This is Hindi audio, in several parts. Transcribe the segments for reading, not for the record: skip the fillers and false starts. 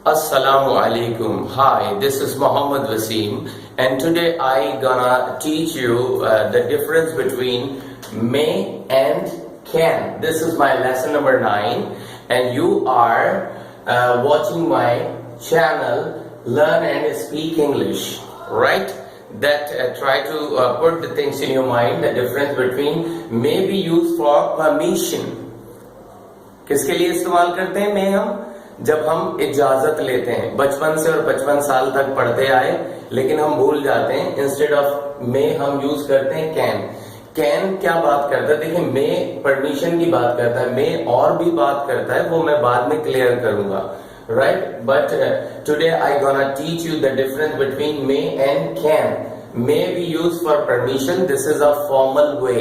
Assalamu alaikum. Hi, this is Muhammad Waseem, and today I gonna teach you the difference between may and can. This is my lesson number 9, and you are watching my channel Learn and Speak English, right? That try to put the things in your mind. The difference between may be used for permission. किसके लिए इस्तेमाल करते हैं may हम? जब हम इजाजत लेते हैं, बचपन से और 55 साल तक पढ़ते आए, लेकिन हम भूल जाते हैं, इंस्टेड ऑफ मे हम यूज करते हैं कैन। कैन क्या बात करता है? देखिए, मे परमिशन की बात करता है, मे और भी बात करता है, वो मैं बाद में क्लियर करूंगा, right? But today I gonna teach you the difference between may and can. May be use for permission, this is a formal way,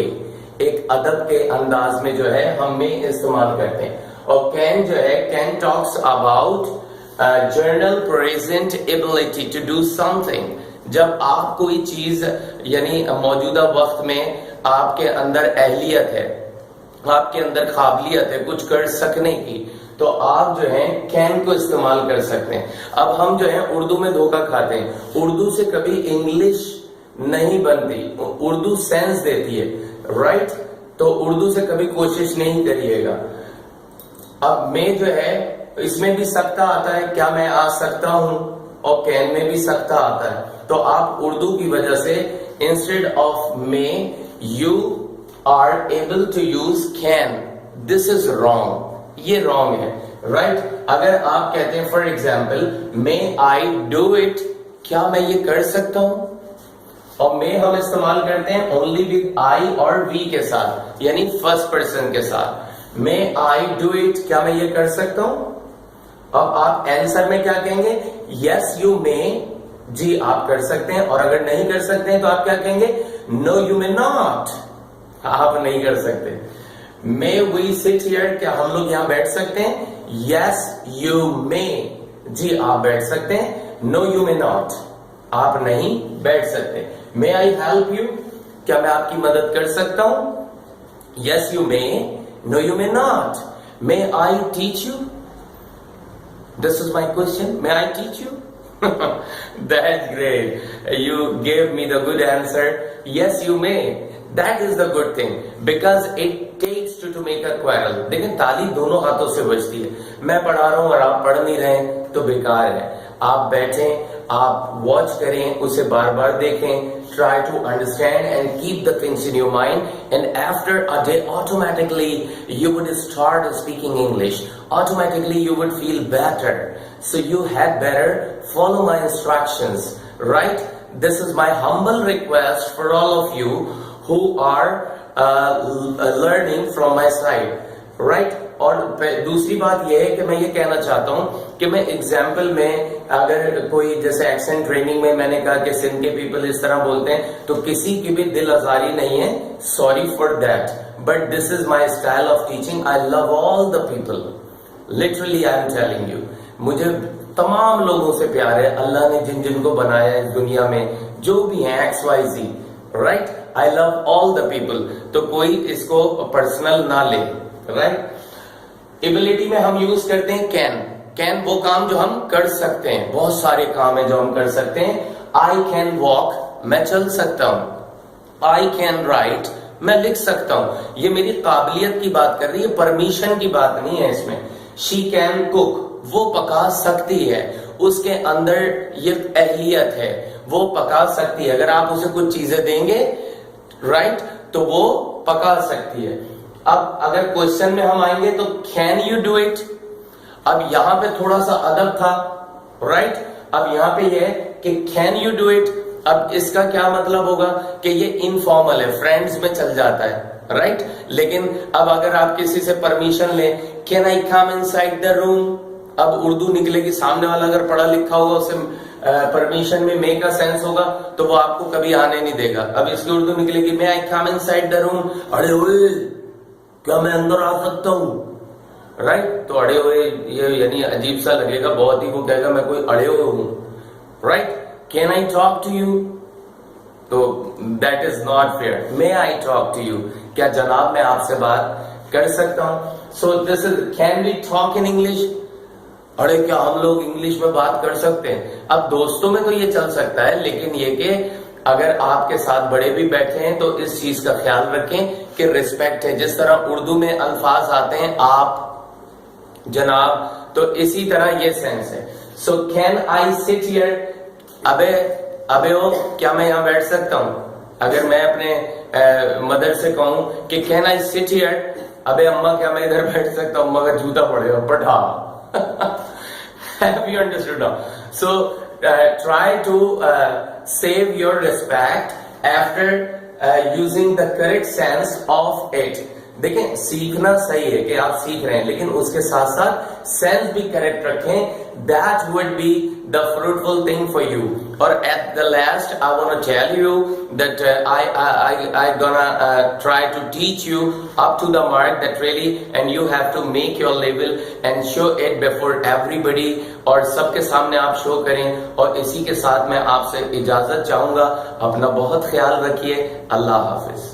एक अदब के अंदाज में जो है हम मे इस्तेमाल करते हैं। और कैन जो है, can talks about general present ability to do something. जब आप कोई चीज यानी मौजूदा वक्त में आपके अंदर अहलियत है, आपके अंदर काबिलियत है कुछ कर सकने की, तो आप जो है कैन को इस्तेमाल कर सकते हैं। अब हम जो है उर्दू में धोखा खाते हैं, उर्दू से कभी इंग्लिश नहीं बनती, उर्दू सेंस देती है, राइट? तो उर्दू से कभी कोशिश नहीं करिएगा। अब मैं जो है इसमें भी सकता आता है, क्या मैं आ सकता हूं, और कैन में भी सकता आता है। तो आप उर्दू की वजह से instead of may you are able to use can. This is wrong, ये रॉन्ग है, राइट? अगर आप कहते हैं for example may I do it, क्या मैं ये कर सकता हूं? और मे हम इस्तेमाल करते हैं ओनली विद आई और वी के साथ, यानी फर्स्ट पर्सन के साथ। मे आई डू इट, क्या मैं ये कर सकता हूं? अब आप आंसर में क्या कहेंगे? यस यू मे, जी आप कर सकते हैं। और अगर नहीं कर सकते हैं तो आप क्या कहेंगे? नो यू मे नॉट, आप नहीं कर सकते। मे वी सिट हियर, क्या हम लोग यहां बैठ सकते हैं? यस यू मे, जी आप बैठ सकते हैं। नो यू मे नॉट, आप नहीं बैठ सकते। मे आई हेल्प यू, क्या मैं आपकी मदद कर सकता हूं? Yes you may, no you may not. May I teach you? This is my question. May I teach you? That's great. You gave me the good answer. Yes you may. That is the good thing, because it takes two to make a quarrel. लेकिन ताली दोनों हाथों से बजती है। मैं पढ़ा रहा हूं और आप पढ़ नहीं रहे तो बेकार है। आप बैठें, आप वॉच करें, उसे बार बार देखें, try to understand and keep the things in your mind, and after a day automatically you would start speaking English. Automatically you would feel better, so you had better follow my instructions, right? This is my humble request for all of you who are learning from my side, right? और दूसरी बात यह है कि मैं ये कहना चाहता हूं कि मैं एग्जाम्पल में, अगर कोई जैसे एक्सेंट ट्रेनिंग में मैंने कहा कि सिंध के पीपल इस तरह बोलते हैं, तो किसी की भी दिल आजारी नहीं है, sorry for that, but this is my style of teaching. I love all the people, literally I am telling you, मुझे तमाम लोगों से प्यार है। अल्लाह ने जिन जिन को बनाया है दुनिया में, जो भी है X Y Z, right? I love all the people, तो कोई इसको पर्सनल ना ले, राइट? एबिलिटी में हम यूज करते हैं कैन। कैन वो काम जो हम कर सकते हैं, बहुत सारे काम है जो हम कर सकते हैं। आई कैन वॉक, मैं चल सकता हूं। आई कैन राइट, मैं लिख सकता हूं। ये मेरी काबिलियत की बात कर रही है, परमिशन की बात नहीं है इसमें। शी कैन कुक, वो पका सकती है, उसके अंदर ये अहलियत है, वो पका सकती है। अगर आप उसे कुछ चीजें देंगे, राइट, तो वो पका सकती है। अब अगर क्वेश्चन में हम आएंगे तो कैन यू डू इट। अब यहां पे थोड़ा सा अदब था, राइट? अब यहां पे ये है कि कैन यू डू इट। अब इसका क्या मतलब होगा कि ये इनफॉर्मल है, फ्रेंड्स में चल जाता है, राइट? लेकिन अब अगर आप किसी से परमिशन लें, can I come inside the room, अब उर्दू निकलेगी। सामने वाला अगर पढ़ा लिखा होगा, उसे परमिशन में मे का सेंस होगा, तो वो आपको कभी आने नहीं देगा। अब इसकी उर्दू निकलेगी, मे आई कम इनसाइड द रूम, अरे ओए क्या मैं अंदर आ सकता हूं, राइट? तो अड़े हुए ये यानी अजीब सा लगेगा बहुत ही, वो कहेगा मैं कोई अड़े हुए हूं, right? Can I talk to you, तो that is not fair. May I talk to you, क्या जनाब मैं आपसे बात कर सकता हूं? So this is can we talk in English. अरे क्या हम लोग इंग्लिश में बात कर सकते हैं? अब दोस्तों में तो ये चल सकता है, लेकिन ये कि अगर आपके साथ बड़े भी बैठे हैं तो इस चीज का ख्याल रखें कि रिस्पेक्ट है। जिस तरह उर्दू में अल्फाज आते हैं आप, जनाब, तो इसी तरह ये सेंस है। So can I sit here, अबे अबे ओ, क्या मैं यहाँ बैठ सकता हूं? अगर मैं अपने मदर से कहूं कि कैन आई सिट हियर, अबे अम्मा क्या मैं इधर बैठ सकता हूं? अम्मा का जूता पड़ेगा पढ़ा। Have you understood now? So try to save your respect after using the correct sense of it. देखें, सीखना सही है कि आप सीख रहे हैं, लेकिन उसके साथ साथ सेंस भी करेक्ट रखें. That would be the fruitful thing for you. Or at the last, I want to tell you that I gonna try to teach you up to the mark that really, and you have to make your level and show it before everybody. और सबके सामने आप शो करें. और इसी के साथ मैं आपसे इजाजत चाहूंगा. अपना बहुत ख्याल रखिए. अल्लाह हाफिज.